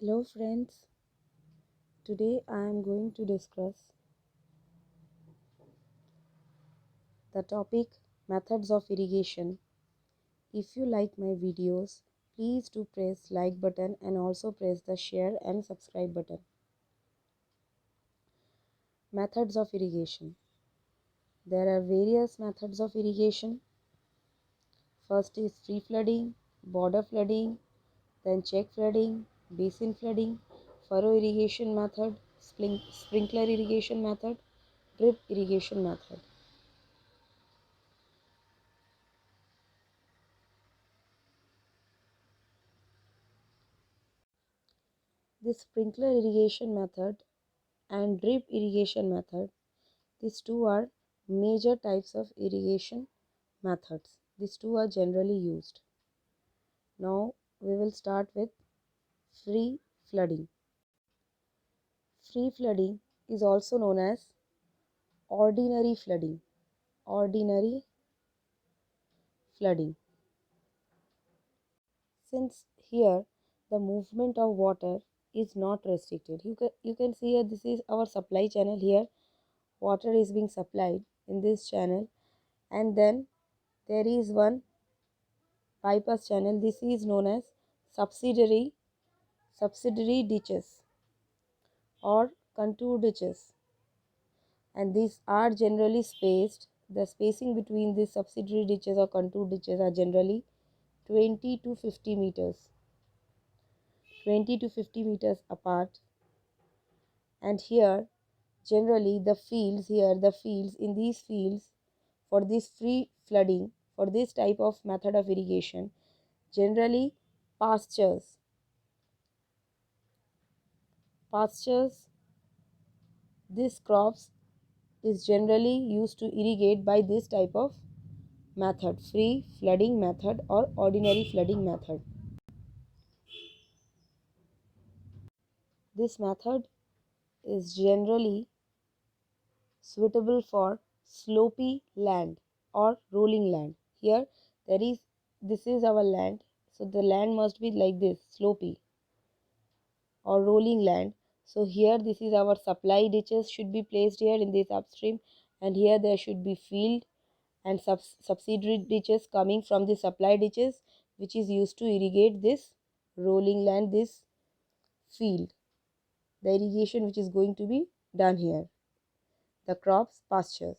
Hello friends, today I am going to discuss the topic methods of irrigation. If you like my videos, please do press like button and also press the share and subscribe button. Methods of irrigation. There are various methods of irrigation. First is free flooding, border flooding, then check flooding, basin flooding, furrow irrigation method, sprinkler irrigation method, drip irrigation method. The sprinkler irrigation method and drip irrigation method, these two are major types of irrigation methods. These two are generally used. Now we will start with free flooding. Free flooding is also known as ordinary flooding. Ordinary flooding. Since here the movement of water is not restricted. You can see here, this is our supply channel. Here water is being supplied in this channel, and then there is one bypass channel. This is known as subsidiary ditches or contour ditches, and these are generally spaced. The spacing between these subsidiary ditches or contour ditches are generally 20 to 50 meters. 20 to 50 meters apart. And here generally the fields in these fields, for this free flooding, for this type of method of irrigation, generally pastures these crops is generally used to irrigate by this type of method, free flooding method or ordinary flooding method. This method is generally suitable for slopy land or rolling land. Here this is our land, so the land must be like this, slopy or rolling land. So here this is our supply ditches should be placed here in this upstream, and here there should be field and subsidiary ditches coming from the supply ditches, which is used to irrigate this rolling land, this field, the irrigation which is going to be done here, the crops, pastures.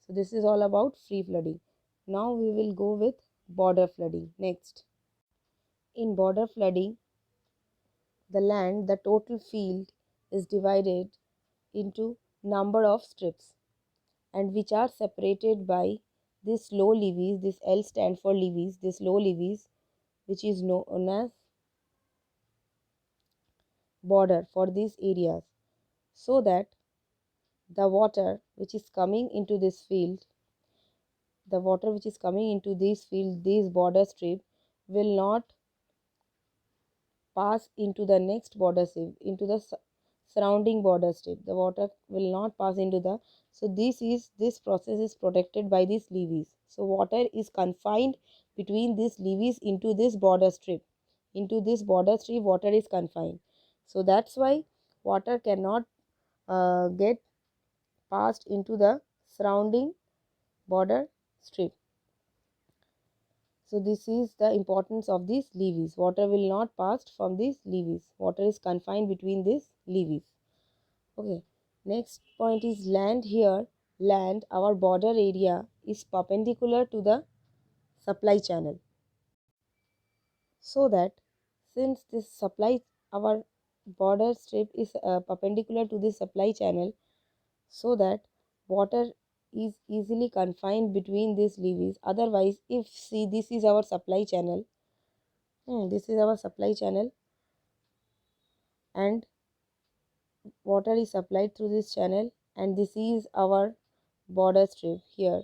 So this is all about free flooding. Now we will go with border flooding next. In border flooding, the total field is divided into number of strips, and which are separated by this low levees. This L stand for levees. This low levees, which is known as border for these areas, so that the water which is coming into this field, this border strip, will not pass into the next border strip, into the surrounding border strip. The water will not pass into the, so this process is protected by these levees. So water is confined between these levees into this border strip. Into this border strip water is confined. So that's why water cannot get passed into the surrounding border strip. So this is the importance of these levees. Water will not pass from these levees. Water is confined between these levees. Okay. Next point is land. Here, land, our border area, is perpendicular to the supply channel. So that since this supply, our border strip is perpendicular to the supply channel, so that water is easily confined between these levees. Otherwise, if see, this is our supply channel, and water is supplied through this channel, and this is our border strip here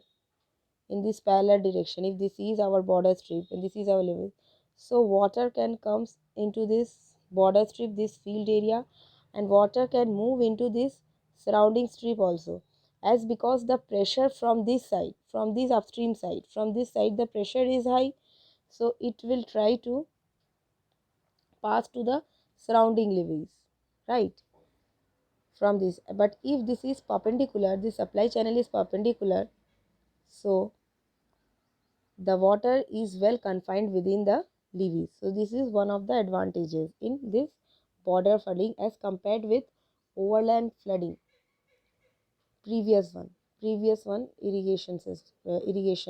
in this parallel direction. If this is our border strip and this is our level, so water can come into this border strip, this field area, and water can move into this surrounding strip also, as because the pressure from this side, from this upstream side, from this side, the pressure is high, so it will try to pass to the surrounding levees, right, from this. But if this is perpendicular, the supply channel is perpendicular, so the water is well confined within the levees. So this is one of the advantages in this border flooding as compared with overland flooding. Previous one irrigation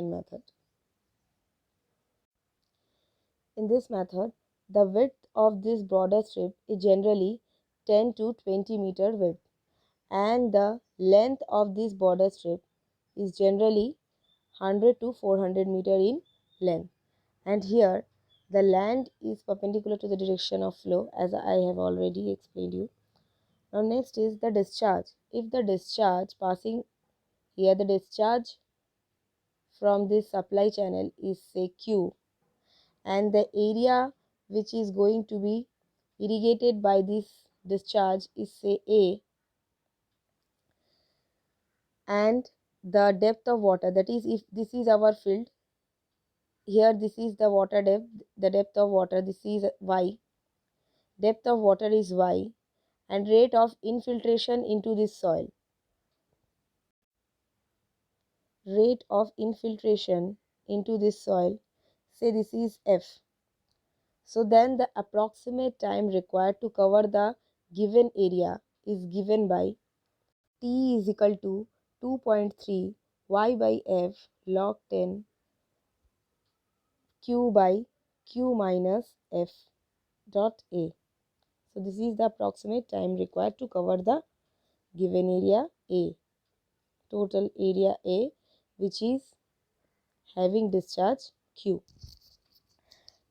method. In this method, the width of this border strip is generally 10 to 20 meter width, and the length of this border strip is generally 100 to 400 meter in length. And here the land is perpendicular to the direction of flow, as I have already explained you. Now next is the discharge. If the discharge passing here, the discharge from this supply channel is say Q, and the area which is going to be irrigated by this discharge is say A, and the depth of water, that is if this is our field, here this is the water depth, the depth of water, this is Y, depth of water is Y, and rate of infiltration into this soil, rate of infiltration into this soil, say this is F. So then the approximate time required to cover the given area is given by T is equal to 2.3 Y by F log 10 Q by Q minus F dot A. So this is the approximate time required to cover the given area A, total area A, which is having discharge Q.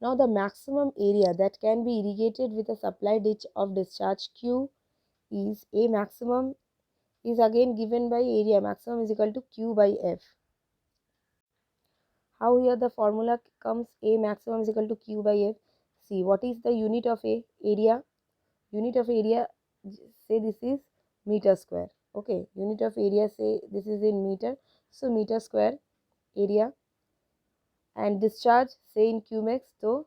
Now the maximum area that can be irrigated with a supply ditch of discharge Q is A maximum is again given by area maximum is equal to Q by F. How here the formula comes? A maximum is equal to Q by F. See, what is the unit of A? Area. Unit of area, say this is meter square. Okay, unit of area, say this is in meter, so meter square area, and discharge say in cumex, so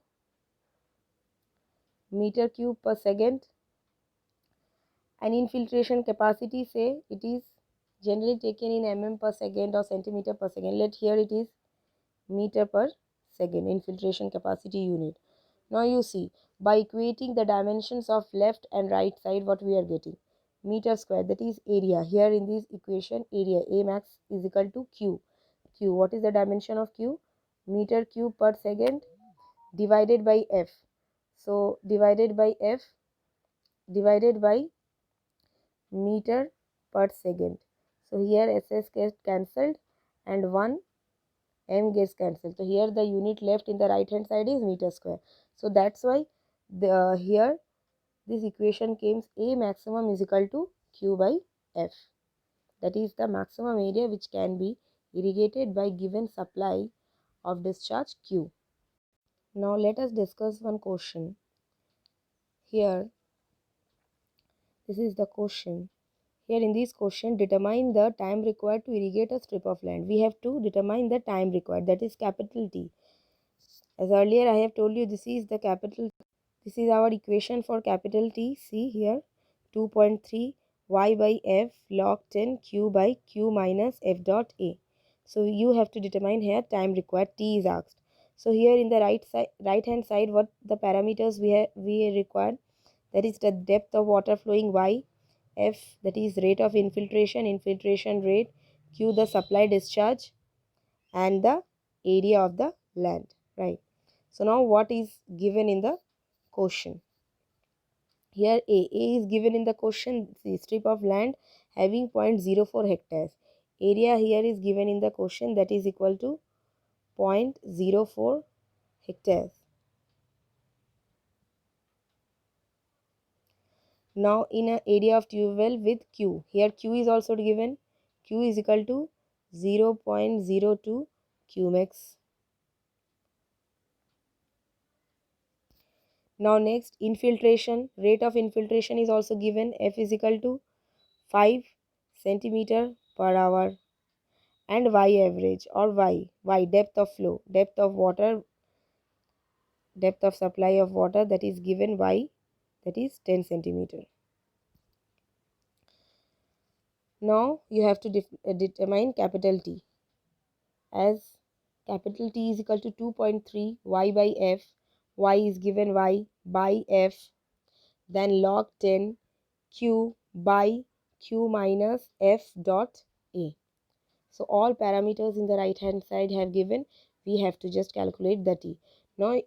meter cube per second, and infiltration capacity, say it is generally taken in mm per second or centimeter per second. Let here it is meter per second, infiltration capacity unit. Now you see, by equating the dimensions of left and right side, what we are getting? Meter square, that is area. Here in this equation, area A max is equal to Q. Q, what is the dimension of Q? Meter cube per second divided by F. So divided by F divided by meter per second. So here SS gets cancelled and 1 m gets cancelled. So here the unit left in the right hand side is meter square. So that's why here this equation came A maximum is equal to Q by F. That is the maximum area which can be irrigated by given supply of discharge Q. Now let us discuss one question. Here, this is the question. Here in this question, determine the time required to irrigate a strip of land. We have to determine the time required, that is capital T. As earlier I have told you, this is the capital. This is our equation for capital T. See here, 2.3 y by f log 10 q by q minus f dot a. So you have to determine here time required. T is asked. So here in the right hand side, what the parameters we required, that is the depth of water flowing y, f that is rate of infiltration rate, q the supply discharge, and the area of the land, right? So now what is given in the question? Here A is given in the question, the strip of land having 0.04 hectares. Area here is given in the question, that is equal to 0.04 hectares. Now in an area of tube well with Q, here Q is also given. Q is equal to 0.02 cumex. Now next, infiltration, rate of infiltration is also given. F is equal to 5 centimeter per hour, and Y average or Y depth of flow, depth of water, depth of supply of water, that is given Y, that is 10 centimeter. Now you have to determine capital T, as capital T is equal to 2.3 y by f. Y is given y by f, then log 10 q by q minus f dot a. So all parameters in the right hand side have given, we have to just calculate the T. Now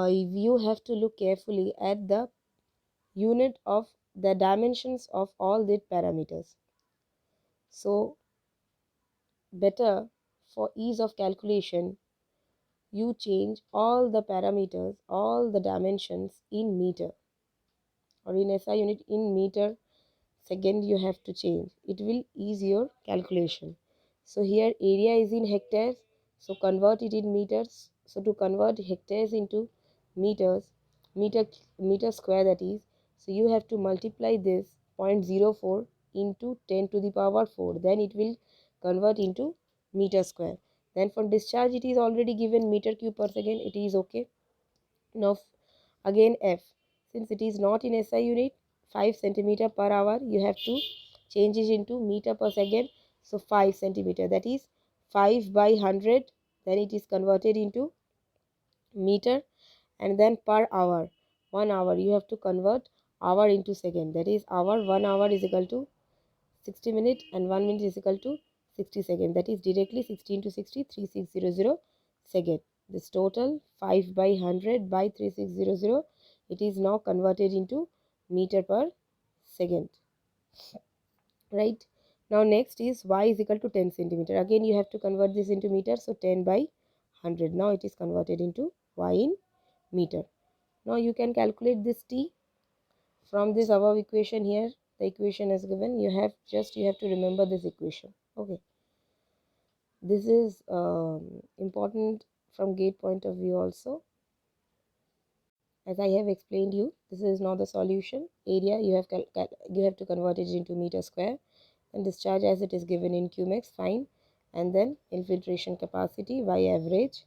you have to look carefully at the unit of the dimensions of all the parameters. So better, for ease of calculation, you change all the parameters, all the dimensions in meter, or in SI unit in meter second you have to change. It will ease your calculation. So here area is in hectares, so convert it in meters. So to convert hectares into meters, meter square that is, so you have to multiply this 0.04 into 10 to the power 4, then it will convert into meter square. Then for discharge it is already given meter cube per second, it is okay. Now again F, since it is not in SI unit, 5 centimeter per hour, you have to change it into meter per second. So 5 centimeter, that is 5 by 100, then it is converted into meter. And then per hour, 1 hour, you have to convert hour into second, that is hour, 1 hour is equal to 60 minutes and 1 minute is equal to 60 seconds, that is directly 60 into 60, 3600 second. This total 5 by 100 by 3600, it is now converted into meter per second, right? Now next is y is equal to 10 centimeter. Again you have to convert this into meter, so 10 by 100, now it is converted into y in meter. Now you can calculate this T from this above equation. Here the equation is given, you have to remember this equation. Okay, this is important from gate point of view also. As I have explained you, this is not the solution. Area you have to convert it into meter square, and discharge as it is given in Qmax, fine. And then infiltration capacity y average.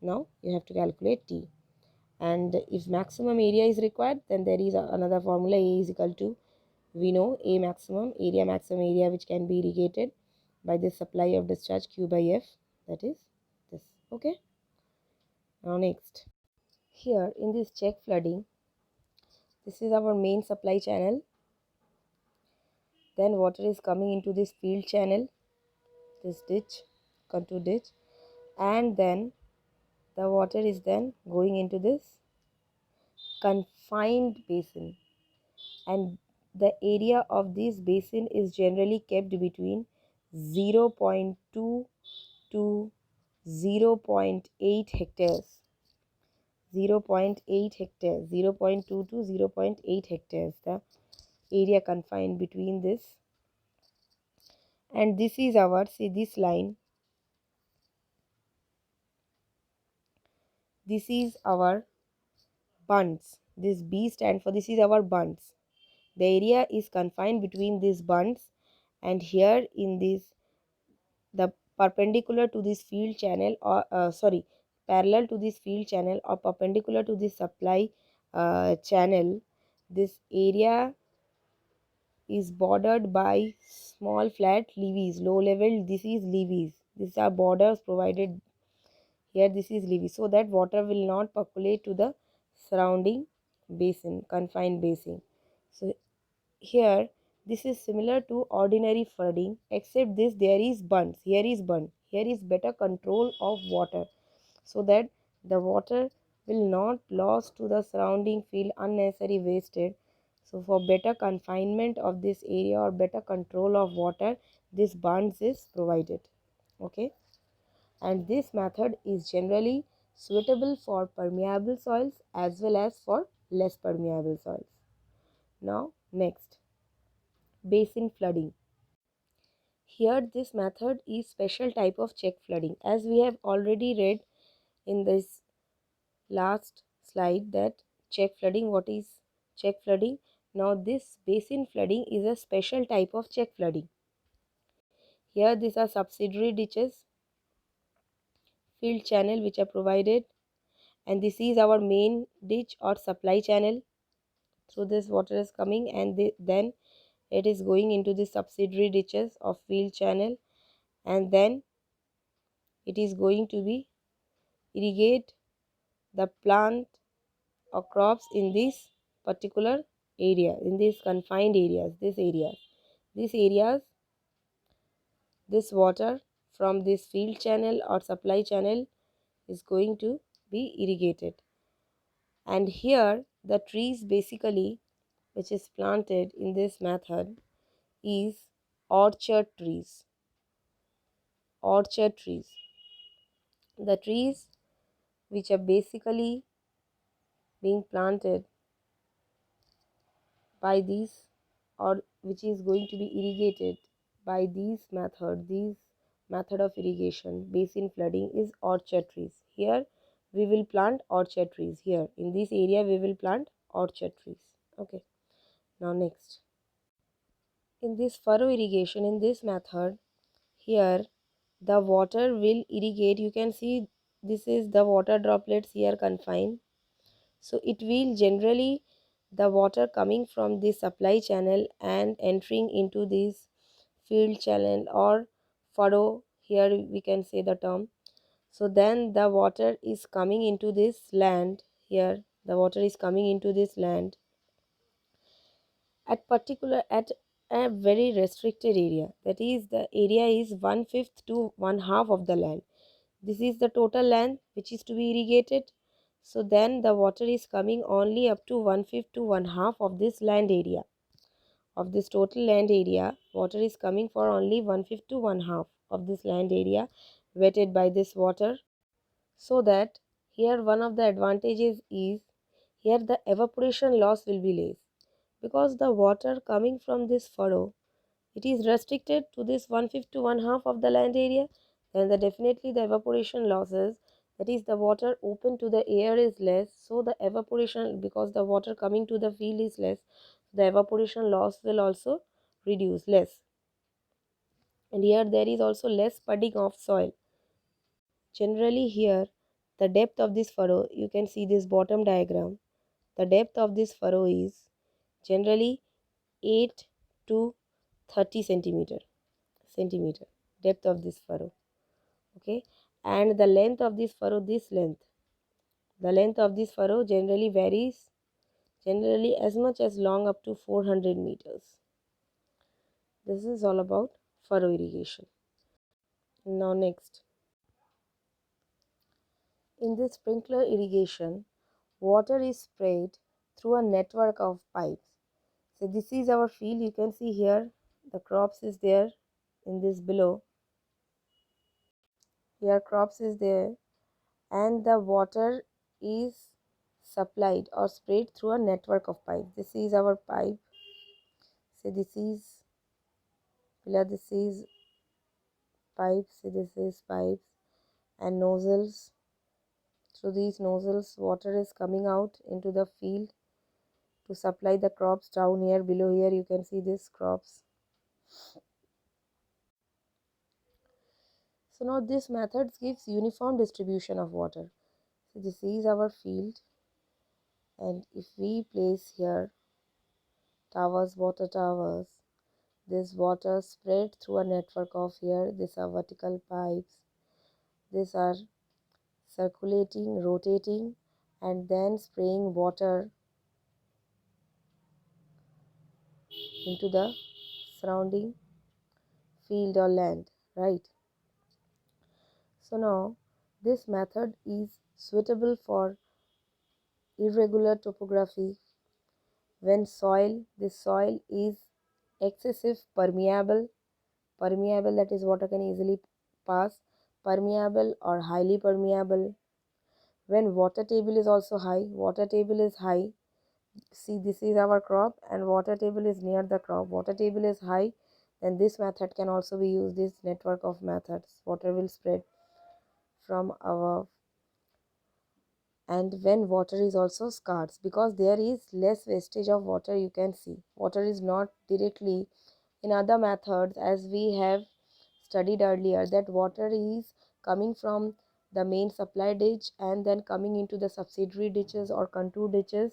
Now you have to calculate T, and if maximum area is required, then there is another formula. A is equal to, we know, A maximum area which can be irrigated by the supply of discharge Q by F, that is this. Okay, now next, here in this check flooding, this is our main supply channel, then water is coming into this field channel, this ditch, contour ditch, and then the water is then going into this confined basin, and the area of this basin is generally kept between 0.2 to 0.8 hectares. 0.8 hectares, 0.2 to 0.8 hectares, the area confined between this. And this is our, see this line, this is our bunds. This B stand for, this is our bunds. The area is confined between these bunds, and here in this, the perpendicular to this field channel, or parallel to this field channel or perpendicular to this supply channel, this area is bordered by small flat levees, low level, this is levees, these are borders provided here, this is levee, so that water will not percolate to the surrounding basin, confined basin. So here this is similar to ordinary flooding, except this there is bunds, here is bund, here is better control of water, so that the water will not lost to the surrounding field, unnecessary wasted. So for better confinement of this area or better control of water, this bunds is provided. Okay, and this method is generally suitable for permeable soils as well as for less permeable soils. Now next, basin flooding. Here this method is special type of check flooding, as we have already read in this last slide that check flooding, what is check flooding. Now this basin flooding is a special type of check flooding. Here these are subsidiary ditches, field channel which are provided, and this is our main ditch or supply channel through this water is coming, and then it is going into the subsidiary ditches of field channel, and then it is going to be irrigate the plant or crops in this particular area, in these confined areas, these areas, this water from this field channel or supply channel is going to be irrigated. And here the trees basically which is planted in this method is orchard trees. Orchard trees, the trees which are basically being planted by these, or which is going to be irrigated by these method of irrigation, basin flooding, is orchard trees. Here we will plant orchard trees. Here in this area we will plant orchard trees. Okay, now next, in this furrow irrigation, in this method, here the water will irrigate. You can see this is the water droplets here confined. So it will generally the water coming from the supply channel and entering into this field channel or furrow, here we can say the term. So then the water is coming into this land. Here the water is coming into this land at a very restricted area, that is the area is 1/5 to 1/2 of the land. This is the total land which is to be irrigated. So then the water is coming only up to 1/5 to 1/2 of this land area. Of this total land area, water is coming for only 1/5 to 1/2 of this land area wetted by this water. So that here one of the advantages is here the evaporation loss will be less, because the water coming from this furrow, it is restricted to this 1/5 to 1/2 of the land area. Then definitely the evaporation losses, that is the water open to the air, is less. So the evaporation, because the water coming to the field is less, the evaporation loss will also reduce less. And here there is also less pudding of soil. Generally here the depth of this furrow, you can see this bottom diagram, the depth of this furrow is generally 8 to 30 centimeter depth of this furrow. Okay, and the length of this furrow, the length of this furrow generally varies, generally as much as long up to 400 meters. This is all about furrow irrigation. Now next, in this sprinkler irrigation, water is sprayed through a network of pipes. So this is our field. You can see here the crops is there in this below. Here crops is there, and the water is supplied or sprayed through a network of pipes. This is our pipe. So this is pillar, this is pipes, so this is pipes and nozzles. Through these nozzles water is coming out into the field to supply the crops. Down here below here you can see these crops. So now this method gives uniform distribution of water. So this is our field, and if we place here towers, water towers, this water spread through a network of, here these are vertical pipes, these are circulating, rotating, and then spraying water into the surrounding field or land, right? So now this method is suitable for irregular topography, when this soil is excessive permeable, that is water can easily pass, permeable or highly permeable. When water table is also high, see this is our crop and water table is near the crop, water table is high, then this method can also be used. This network of methods, water will spread from above. And when water is also scarce, because there is less wastage of water, you can see water is not directly, in other methods as we have studied earlier, that water is coming from the main supply ditch and then coming into the subsidiary ditches or contour ditches.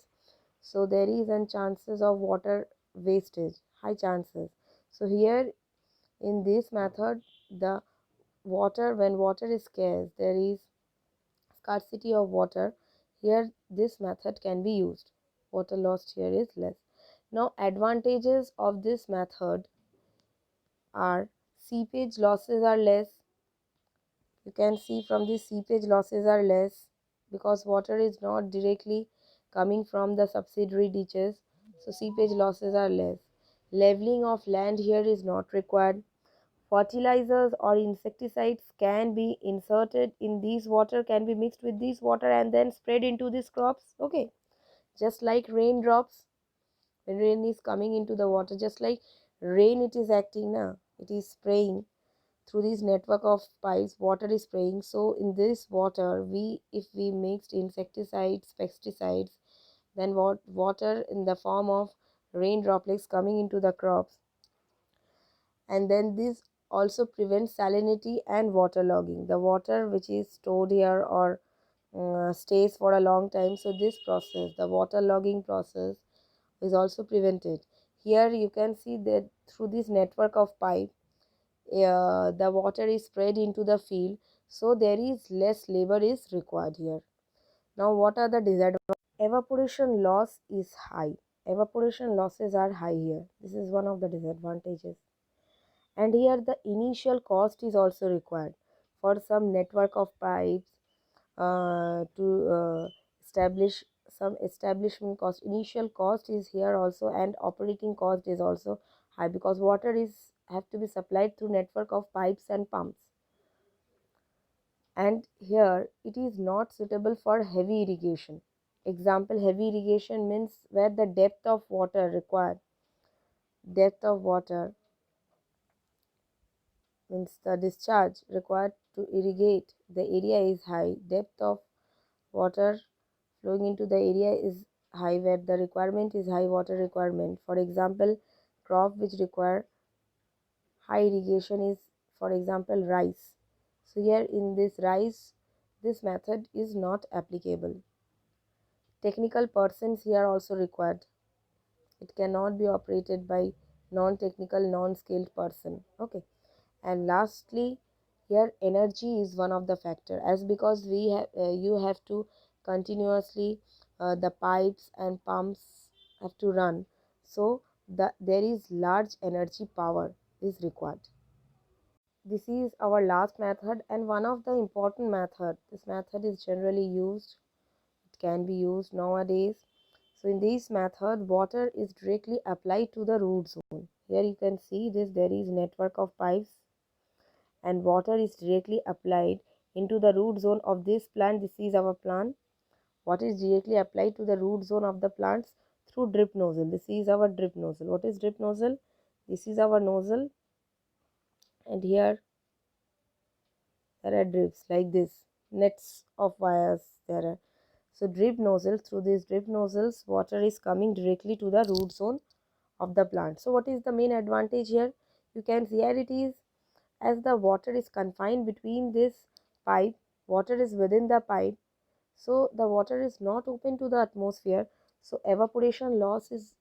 so there is a chances of water wastage, high chances. So here in this method, the water, when water is scarce, there is scarcity of water, here this method can be used. Water lost here is less. Now advantages of this method are seepage losses are less. You can see from this seepage losses are less because water is not directly coming from the subsidiary ditches, so seepage losses are less. Leveling of land here is not required. Fertilizers or insecticides can be inserted in these water, can be mixed with this water and then spread into these crops. Okay, just like raindrops, when rain is coming into the water, just like rain it is acting now, it is spraying through this network of pipes, water is spraying. So in this water, we, if we mixed insecticides, pesticides, then what water in the form of rain droplets coming into the crops, and then this also prevents salinity and waterlogging, the water which is stored here or stays for a long time. So this process, the waterlogging process, is also prevented. Here you can see that through this network of pipe, the water is spread into the field, so there is less labor is required here. Now what are the disadvantages? Evaporation loss is high. Evaporation losses are high here. This is one of the disadvantages. And here the initial cost is also required for some network of pipes to establish some establishment cost. Initial cost is here also, and operating cost is also high because water is have to be supplied through network of pipes and pumps. And here it is not suitable for heavy irrigation. Example, heavy irrigation means where the depth of water required, depth of water means the discharge required to irrigate the area is high, depth of water flowing into the area is high, where the requirement is high water requirement. For example, crop which require high irrigation is, for example, rice. So here in this rice, this method is not applicable. Technical persons here also required. It cannot be operated by non-technical, non-skilled person. Okay. And lastly, here energy is one of the factor, as because we have you have to continuously the pipes and pumps have to run, so there is large energy power is required. This is our last method and one of the important method. This method is generally used, it can be used nowadays. So in this method, water is directly applied to the root zone. Here you can see this, there is network of pipes and water is directly applied into the root zone of this plant. This is our plant. What is directly applied to the root zone of the plants through drip nozzle. This is our drip nozzle. What is drip nozzle? This is our nozzle, and here there are drips like this, nets of wires there are. So drip nozzle, through these drip nozzles, water is coming directly to the root zone of the plant. So what is the main advantage here? You can see here it is, as the water is confined between this pipe, water is within the pipe, so the water is not open to the atmosphere, so evaporation loss is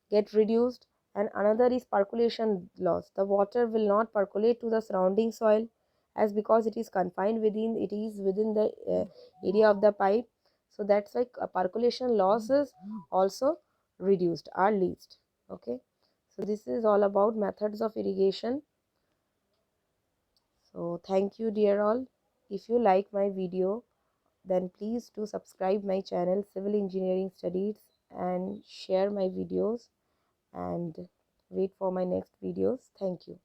get reduced. And another is percolation loss. The water will not percolate to the surrounding soil, as because it is confined within, it is within the area of the pipe, so that's why percolation losses also reduced, are least. Okay, so this is all about methods of irrigation. So thank you dear all. If you like my video, then please do subscribe my channel Civil Engineering Studies and share my videos and wait for my next videos. Thank you.